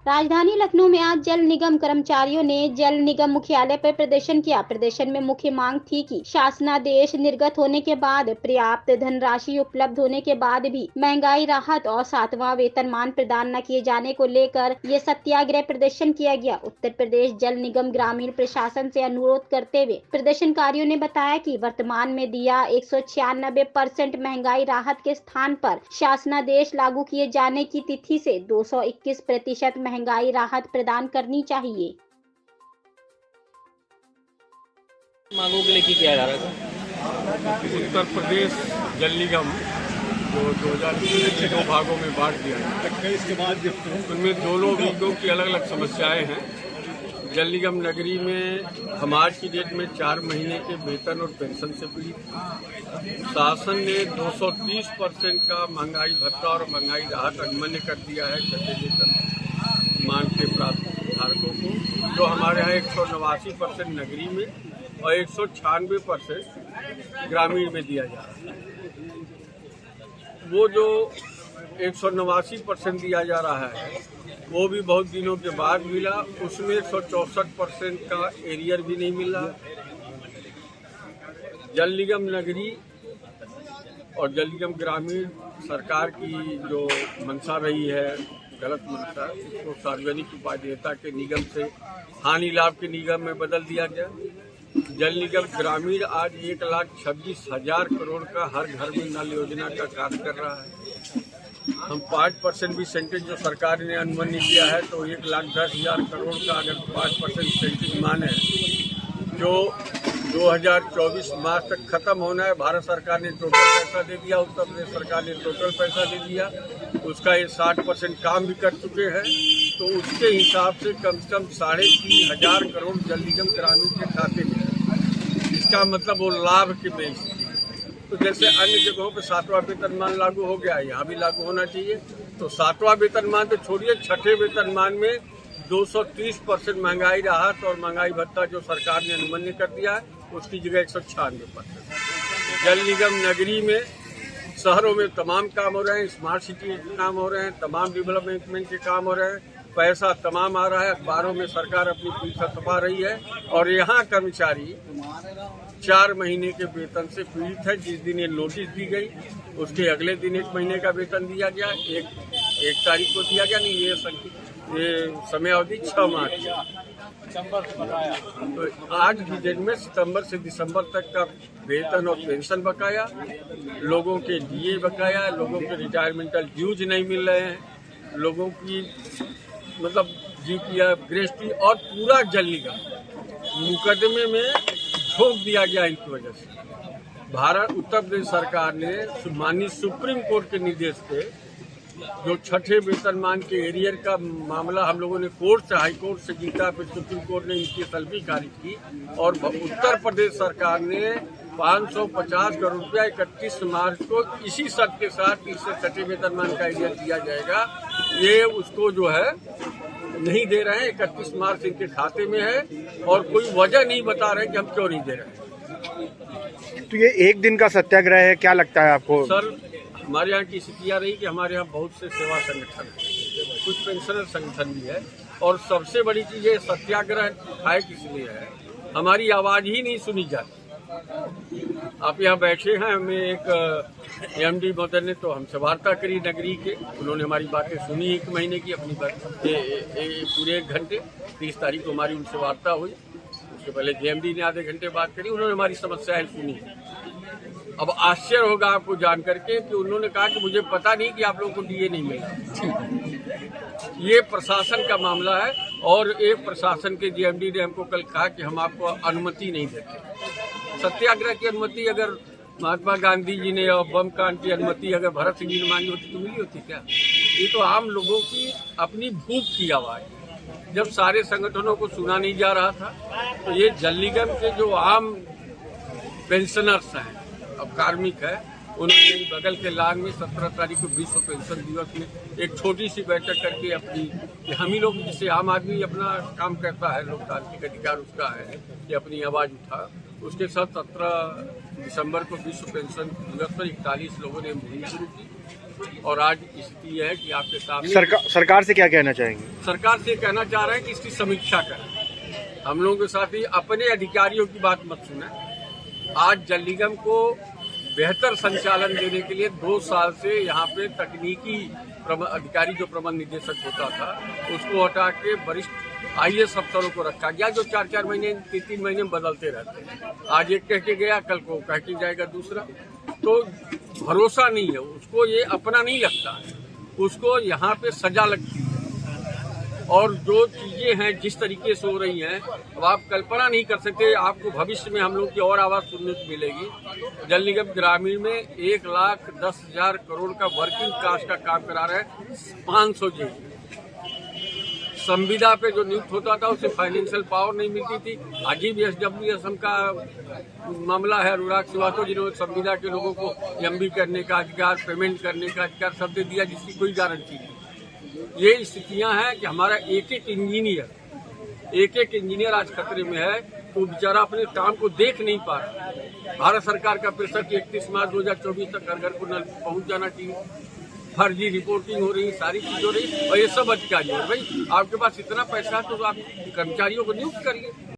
राजधानी लखनऊ में आज जल निगम कर्मचारियों ने जल निगम मुख्यालय पर प्रदर्शन किया। प्रदर्शन में मुख्य मांग थी कि शासनादेश निर्गत होने के बाद पर्याप्त धनराशि उपलब्ध होने के बाद भी महंगाई राहत और 7वां वेतनमान प्रदान न किए जाने को लेकर ये सत्याग्रह प्रदर्शन किया गया। उत्तर प्रदेश जल निगम ग्रामीण प्रशासन से अनुरोध करते हुए प्रदर्शनकारियों ने बताया कि वर्तमान में दिया 196% महंगाई राहत के स्थान पर शासनादेश लागू किए जाने की तिथि से 221% महंगाई राहत प्रदान करनी चाहिए। मांगों के लिए किया जा रहा था। उत्तर प्रदेश जल निगम जो 2023 के 2 भागों में बांट दिया है, इसके बाद उनमें दोनों विभागों की अलग अलग समस्याएं हैं। जल निगम नगरी में हम आज की डेट में 4 महीने के वेतन और पेंशन से पीड़ित। शासन ने 230% का महंगाई भत्ता और महंगाई राहत अनमान्य कर दिया है छठे वेतन मान के प्राप्त धारकों को, जो हमारे यहाँ 189% नगरी में और 196% ग्रामीण में दिया जा रहा है। वो जो 189% दिया जा रहा है वो भी बहुत दिनों के बाद मिला, उसमें 164% का एरियर भी नहीं मिला। जल निगम नगरी और जल निगम ग्रामीण सरकार की जो मंशा रही है, गलत मंशा, इसको सार्वजनिक उपादेयता के निगम से हानि लाभ के निगम में बदल दिया गया। जल निगम ग्रामीण आज 1,26,000 करोड़ का हर घर में नल योजना का कार्य कर रहा है। हम 5% भी सेंटेज जो सरकार ने अनुमानित किया है, तो 1,10,000 करोड़ का अगर 5% सेंटेज माने, जो 2024 मार्च तक खत्म होना है, भारत सरकार ने टोटल पैसा दे दिया, उत्तर प्रदेश सरकार ने टोटल पैसा दे दिया, उसका ये 60% काम भी कर चुके हैं। तो उसके हिसाब से कम 3,500 करोड़ जल निगम ग्रामीण के खाते में है। इसका मतलब वो लाभ की बेच। तो जैसे अन्य जगहों पर 7वां वेतनमान लागू हो गया, यहाँ भी लागू होना चाहिए। तो 7वां वेतनमान तो छोड़िए, छठे वेतनमान में 230% महंगाई राहत और महंगाई भत्ता जो सरकार ने अनुमान्य कर दिया है, उसकी जगह 196%। जल निगम नगरी में शहरों में तमाम काम हो रहे हैं, स्मार्ट सिटी के काम हो रहे हैं, तमाम डेवलपमेंट के काम हो रहे हैं, पैसा तमाम आ रहा है, अखबारों में सरकार अपनी पैसा छपा रही है। और यहाँ कर्मचारी 4 महीने के वेतन से पीड़ित है। जिस दिन ये नोटिस दी गई, उसके अगले दिन 1 महीने का वेतन दिया गया, एक तारीख को दिया गया, नहीं ये समय अवधि 6 माह की। तो आज की डेट में सितंबर से दिसंबर तक का वेतन और पेंशन बकाया, लोगों के डीए बकाया, लोगों के रिटायरमेंटल ड्यूज नहीं मिल रहे हैं, लोगों की मतलब जीपीएफ, ग्रेस्टी और पूरा जल निगम मुकदमे में झोंक दिया गया। इनकी वजह से भारत उत्तर प्रदेश सरकार ने माननीय सुप्रीम कोर्ट के निर्देश पे जो छठे वेतनमान के एरियर का मामला हम लोगों ने कोर्ट से, हाई कोर्ट से जीता, फिर सुप्रीम कोर्ट ने इनकी तलबी खारिज की और उत्तर प्रदेश सरकार ने 550 करोड़ रुपया 31 मार्च को इसी शर्त के साथ इससे छठे वेतनमान का एरियर दिया जाएगा। ये उसको जो है नहीं दे रहे हैं, 31 मार्च इनके खाते में है और कोई वजह नहीं बता रहे कि हम क्यों नहीं दे रहे हैं। तो ये एक दिन का सत्याग्रह है, क्या लगता है आपको? सर, हमारे यहाँ की स्थिति रही कि हमारे यहाँ बहुत से सेवा संगठन हैं, कुछ पेंशनर संगठन भी है, और सबसे बड़ी चीज़ ये सत्याग्रह है किस लिए है, हमारी आवाज़ ही नहीं सुनी जाती। आप यहाँ बैठे हैं, हमें एक एमडी महोदय ने तो हमसे वार्ता करी नगरी के, उन्होंने हमारी बातें सुनी 1 महीने की, अपनी बात पूरे 1 घंटे। 30 तारीख को हमारी उनसे वार्ता हुई, उसके पहले जेएमडी ने आधे घंटे बात करी, उन्होंने हमारी समस्याएं सुनी। अब आश्चर्य होगा आपको जान करके कि उन्होंने कहा कि मुझे पता नहीं कि आप लोगों को डीए नहीं मिला। ये प्रशासन का मामला है और एक प्रशासन के जेएमडी ने हमको कल कहा कि हम आपको अनुमति नहीं देते। सत्याग्रह की अनुमति अगर महात्मा गांधी जी ने और बम कांड की अनुमति अगर भरत सिंह जी ने मांगी होती तो मिली होती क्या? ये तो आम लोगों की अपनी भूख की आवाज़। जब सारे संगठनों को सुना नहीं जा रहा था, तो ये जल निगम के जो आम पेंशनर्स हैं, अब कार्मिक है, उन्होंने बगल के लांग में 17 तारीख को विश्व पेंशन दिवस में एक छोटी सी बैठक करके अपनी, हम ही लोग जिससे आम आदमी अपना काम करता है, लोकतांत्रिक अधिकार उसका है कि अपनी आवाज़ उठा, उसके साथ 17 दिसंबर को विश्व पेंशन दिवस पर 41 लोगों ने मुहिम शुरू की और आज स्थिति है कि आपके सामने सरकार से क्या कहना चाहेंगे? सरकार से कहना चाह रहे हैं कि इसकी समीक्षा करें। हम लोगों के साथ ही अपने अधिकारियों की बात मत सुने। आज जल निगम को बेहतर संचालन देने के लिए 2 साल से यहाँ पे तकनीकी अधिकारी जो प्रबंध निदेशक होता था उसको हटा के वरिष्ठ IAS अफसरों को रखा गया, जो 4-4 महीने 3-3 महीने में बदलते रहते हैं। आज एक कह के गया, कल को कह के जाएगा दूसरा। तो भरोसा नहीं है उसको, ये अपना नहीं लगता है उसको, यहाँ पे सजा लगती है। और जो चीजें हैं जिस तरीके से हो रही हैं, अब आप कल्पना नहीं कर सकते। आपको भविष्य में हम लोग की और आवाज सुनने को मिलेगी। जल निगम ग्रामीण में 1,10,000 करोड़ का वर्किंग कास्ट का काम करा रहे हैं 500 जी। संविदा पे जो नियुक्त होता था उसे फाइनेंशियल पावर नहीं मिलती थी। अजीब SWSM का मामला है अनुराग श्रीवास्तव, जिन्होंने संविदा के लोगों को MB करने का अधिकार, पेमेंट करने का अधिकार सब दे दिया, जिसकी कोई गारंटी नहीं। ये स्थितियां हैं कि हमारा एक एक इंजीनियर आज खतरे में है। तो बेचारा अपने काम को देख नहीं पा रहा। भारत सरकार का प्रेशर कि 31 मार्च 2024 तक घर घर को नल पहुंच जाना चाहिए। फर्जी रिपोर्टिंग हो रही, सारी चीज हो रही, और ये सब अधिकारी हो रही। भाई आपके पास इतना पैसा है तो आप कर्मचारियों को नियुक्त करिए।